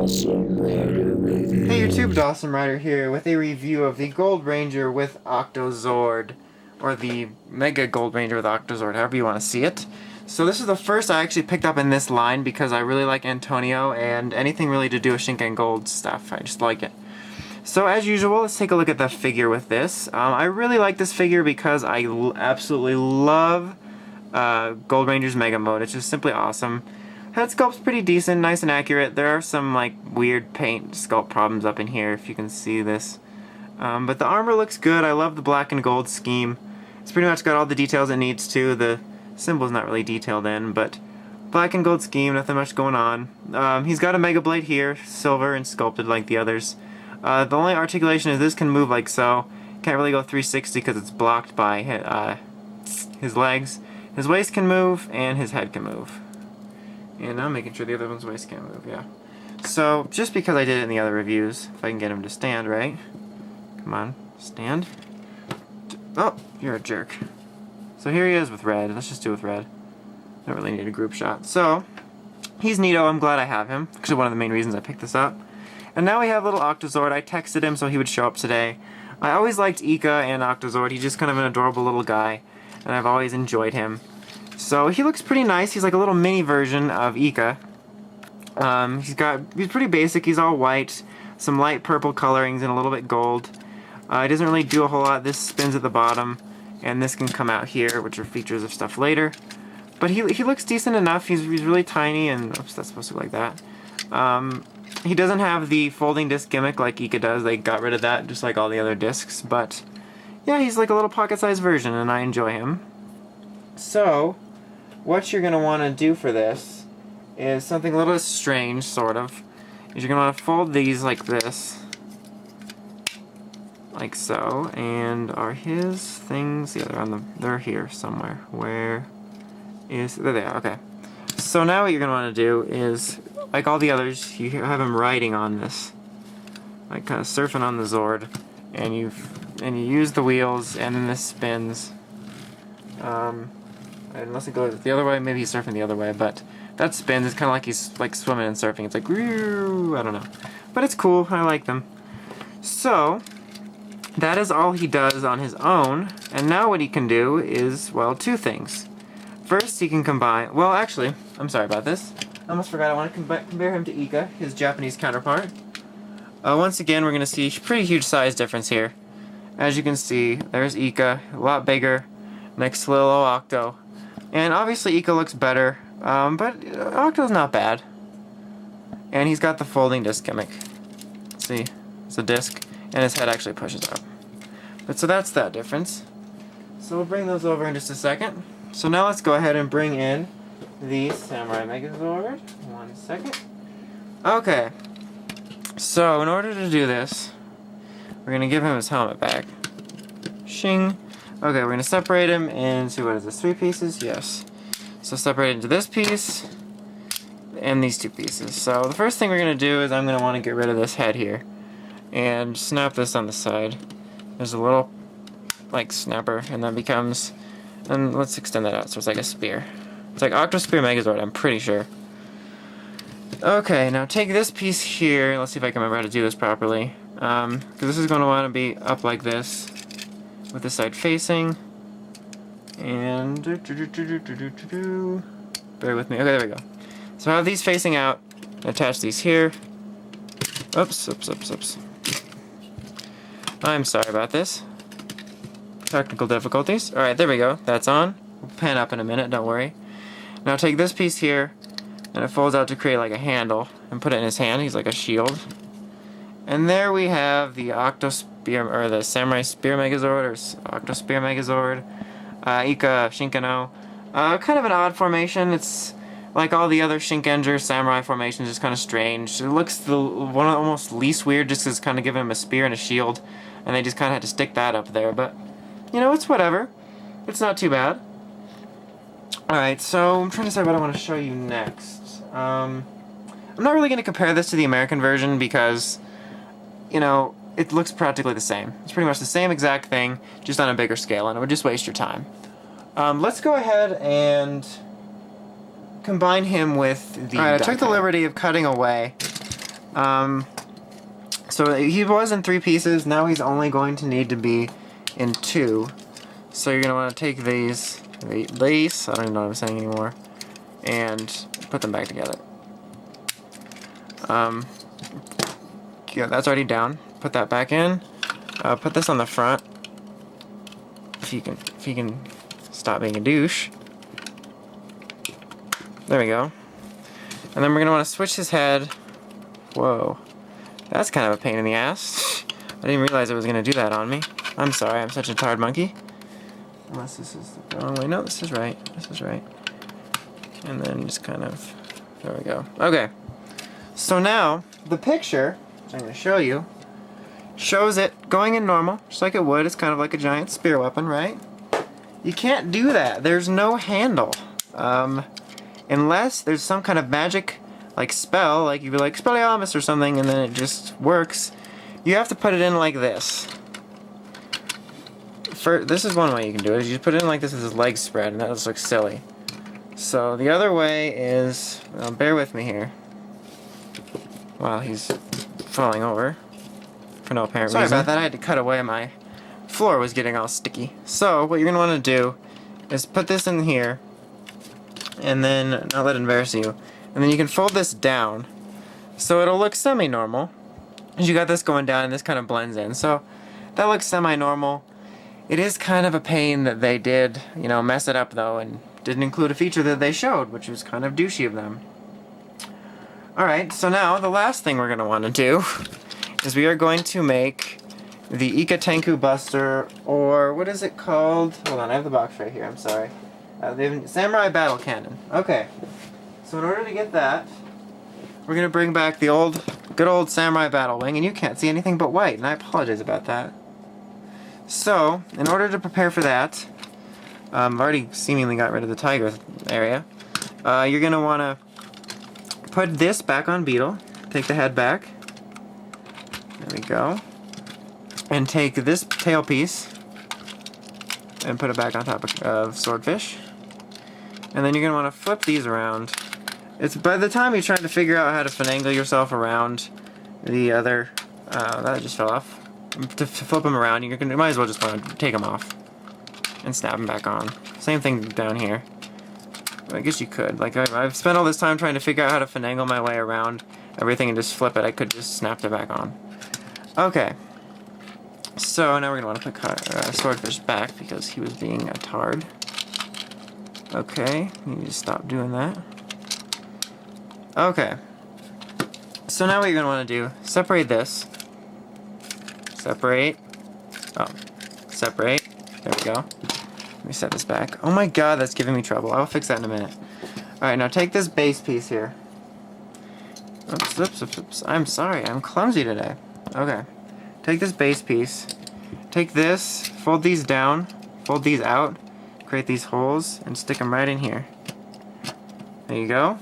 Dawson Rider review. Hey YouTube, Dawson Rider here with a review of the Gold Ranger with Octozord, or the Mega Gold Ranger with Octozord, however you want to see it. So this is the first I actually picked up in this line because I really like Antonio and anything really to do with Shinken Gold stuff. I just like it. So as usual, let's take a look at the figure with this. I really like this figure because I absolutely love Gold Ranger's Mega Mode. It's just simply awesome. Head sculpt's pretty decent, nice and accurate. There are some like weird paint sculpt problems up in here if you can see this. But the armor looks good. I love the black and gold scheme. It's pretty much got all the details it needs to. The symbol's not really detailed in, but black and gold scheme, nothing much going on. He's got a Mega Blade here, silver and sculpted like the others. The only articulation is this can move like so. Can't really go 360 because it's blocked by his legs. His waist can move and his head can move. And I'm making sure the other one's waist can't move, yeah. So, just because I did it in the other reviews, if I can get him to stand, right? Come on, stand. Oh, you're a jerk. So here he is with red. Let's just do it with red. Don't really need a group shot. So, he's neato. I'm glad I have him. Actually, one of the main reasons I picked this up. And now we have little Octozord. I texted him so he would show up today. I always liked Ika and Octozord. He's just kind of an adorable little guy, and I've always enjoyed him. So he looks pretty nice. He's like a little mini version of Ika. He's pretty basic. He's all white, some light purple colorings and a little bit gold. He doesn't really do a whole lot. This spins at the bottom, and this can come out here, which are features of stuff later. But he looks decent enough. He's really tiny, and oops, that's supposed to look like that. He doesn't have the folding disc gimmick like Ika does. They got rid of that, just like all the other discs. But yeah, he's like a little pocket-sized version, and I enjoy him. So what you're going to want to do for this is something a little strange, sort of. Is you're going to want to fold these like this. Like so. And are his things... Yeah, they're here somewhere. Where is... There they are, okay. So now what you're going to want to do is, like all the others, you have him riding on this. Like kind of surfing on the Zord. And you use the wheels, and then this spins. Unless it goes the other way, maybe he's surfing the other way, but that spins. It's kind of like he's like swimming and surfing. It's like, I don't know. But it's cool. I like them. So, that is all he does on his own. And now what he can do is, well, two things. First, he can combine... Well, actually, I'm sorry about this. I almost forgot I want to compare him to Ika, his Japanese counterpart. Once again, we're going to see a pretty huge size difference here. As you can see, there's Ika, a lot bigger, next to little Octo. And obviously Ika looks better, but Octo's not bad. And he's got the folding disc gimmick. See, it's a disc, and his head actually pushes up. But so that's that difference. So we'll bring those over in just a second. So now let's go ahead and bring in the Samurai Megazord. 1 second. Okay. So in order to do this, we're going to give him his helmet back. Shing. Okay, we're going to separate him into, what is this, 3 pieces? Yes. So separate into this piece and these 2 pieces. So the first thing we're going to do is I'm going to want to get rid of this head here and snap this on the side. There's a little, like, snapper, and that becomes, and let's extend that out so it's like a spear. It's like Octo Spear Megazord, I'm pretty sure. Okay, now take this piece here. Let's see if I can remember how to do this properly. Because this is going to want to be up like this, with the side facing, and bear with me. Okay, there we go. So I have these facing out. Attach these here. Oops. I'm sorry about this. Technical difficulties. All right, there we go. That's on. We'll pan up in a minute. Don't worry. Now take this piece here, and it folds out to create like a handle, and put it in his hand. He's like a shield. And there we have the Octo Spear, or the Samurai Spear Megazord, or Octo Spear Megazord, Ika Shinkano. Kind of an odd formation. It's like all the other Shinkenger Samurai formations, just kind of strange. It looks one of the almost least weird, just because kind of giving him a spear and a shield, and they just kind of had to stick that up there. But you know, it's whatever. It's not too bad. All right, so I'm trying to decide what I want to show you next. I'm not really going to compare this to the American version because, you know, it looks practically the same. It's pretty much the same exact thing, just on a bigger scale, and it would just waste your time. Let's go ahead and combine him with the... Alright, I took the liberty of cutting away So he was in 3 pieces. Now he's only going to need to be in 2. So you're going to want to take these, I don't even know what I'm saying anymore, and put them back together. Yeah, that's already down. Put that back in. Put this on the front. If you can stop being a douche. There we go. And then we're gonna want to switch his head. Whoa, that's kind of a pain in the ass. I didn't realize it was gonna do that on me. I'm sorry, I'm such a tired monkey. Unless this is the wrong way. No, this is right. This is right. And then just kind of, there we go. Okay. So now the picture I'm gonna show you shows it going in normal, just like it would. It's kind of like a giant spear weapon, right? You can't do that. There's no handle. Unless there's some kind of magic like spell, like you'd be like Expelliarmus or something, and then it just works. You have to put it in like this. This is one way you can do it, is you put it in like this with his legs spread, and that just looks silly. So the other way is, well, bear with me here, while he's falling over, for no apparent reason. Sorry about that, I had to cut away, my floor was getting all sticky. So what you're going to want to do is put this in here, and then, not let it embarrass you, and then you can fold this down, so it'll look semi-normal. You got this going down, and this kind of blends in, so that looks semi-normal. It is kind of a pain that they did, you know, mess it up though, and didn't include a feature that they showed, which was kind of douchey of them. Alright, so now the last thing we're going to want to do is we are going to make the Ika-Tenku Buster, or what is it called? Hold on, I have the box right here, I'm sorry. The Samurai Battle Cannon. Okay, so in order to get that, we're going to bring back the good old Samurai Battle Wing, and you can't see anything but white, and I apologize about that. So, in order to prepare for that, I've already seemingly got rid of the tiger area, you're going to want to put this back on Beetle, take the head back, there we go, and take this tail piece and put it back on top of Swordfish. And then you're going to want to flip these around. It's by the time you're trying to figure out how to finagle yourself around the other, that just fell off. To flip them around, you might as well just want to take them off and snap them back on. Same thing down here. I guess you could. Like, I've spent all this time trying to figure out how to finagle my way around everything and just flip it. I could just snap it back on. Okay. So now we're going to want to put Swordfish back because he was being a tard. Okay, you need to stop doing that. Okay. So now what you're going to want to do, separate this. Separate. Oh. Separate. There we go. Let me set this back. Oh my god, that's giving me trouble. I'll fix that in a minute. Alright, now take this base piece here. Oops, oops, oops, oops. I'm sorry, I'm clumsy today. Okay. Take this base piece. Take this, fold these down, fold these out, create these holes, and stick them right in here. There you go.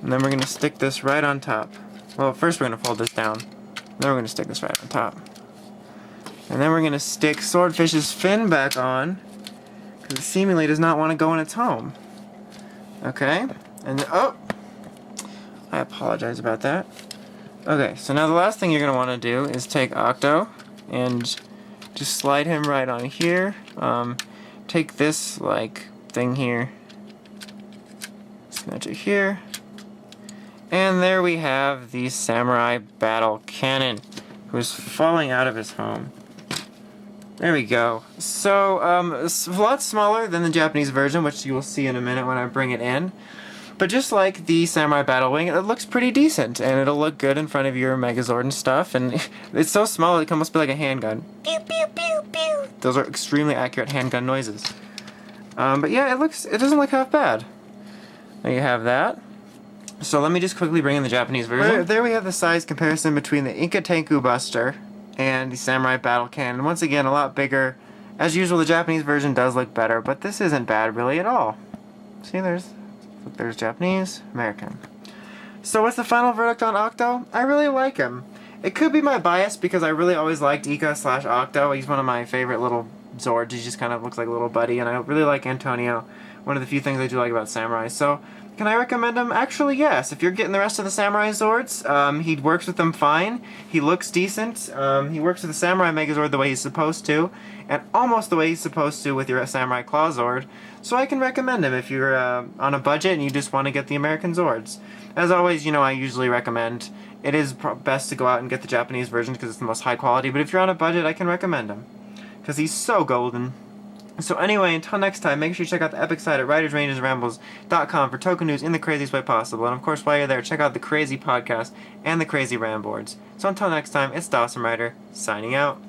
And then we're going to stick this right on top. Well, first we're going to fold this down. Then we're going to stick this right on top. And then we're going to stick Swordfish's fin back on, because it seemingly does not want to go in its home. Okay? And then, oh! I apologize about that. Okay, so now the last thing you're going to want to do is take Octo and just slide him right on here. Take this, like, thing here. Snatch it here. And there we have the Samurai Battle Cannon, who's falling out of his home. There we go. So, it's a lot smaller than the Japanese version, which you will see in a minute when I bring it in. But just like the Samurai Battle Wing, it looks pretty decent, and it'll look good in front of your Megazord and stuff, and it's so small it can almost be like a handgun. Pew, pew, pew, pew. Those are extremely accurate handgun noises. But yeah, it doesn't look half bad. There you have that. So let me just quickly bring in the Japanese version. There we have the size comparison between the Ika-Tenku Buster and the Samurai Battle Cannon. Once again, a lot bigger. As usual, the Japanese version does look better, but this isn't bad really at all. See, there's Japanese, American. So what's the final verdict on Octo? I really like him. It could be my bias because I really always liked Ika/Octo. He's one of my favorite little Zords. He just kind of looks like a little buddy, and I really like Antonio. one of the few things I do like about Samurai. So, can I recommend him? Actually, yes. If you're getting the rest of the Samurai Zords, he works with them fine. He looks decent. He works with the Samurai Megazord the way he's supposed to, and almost the way he's supposed to with your Samurai Claw Zord. So I can recommend him if you're on a budget and you just want to get the American Zords. As always, I usually recommend it is best to go out and get the Japanese version because it's the most high quality, but if you're on a budget, I can recommend him because he's so golden. So anyway, until next time, make sure you check out the epic site at writersrangersrambles.com for token news in the craziest way possible. And of course, while you're there, check out the Crazy Podcast and the Crazy Ram boards. So until next time, it's Dawson Rider, signing out.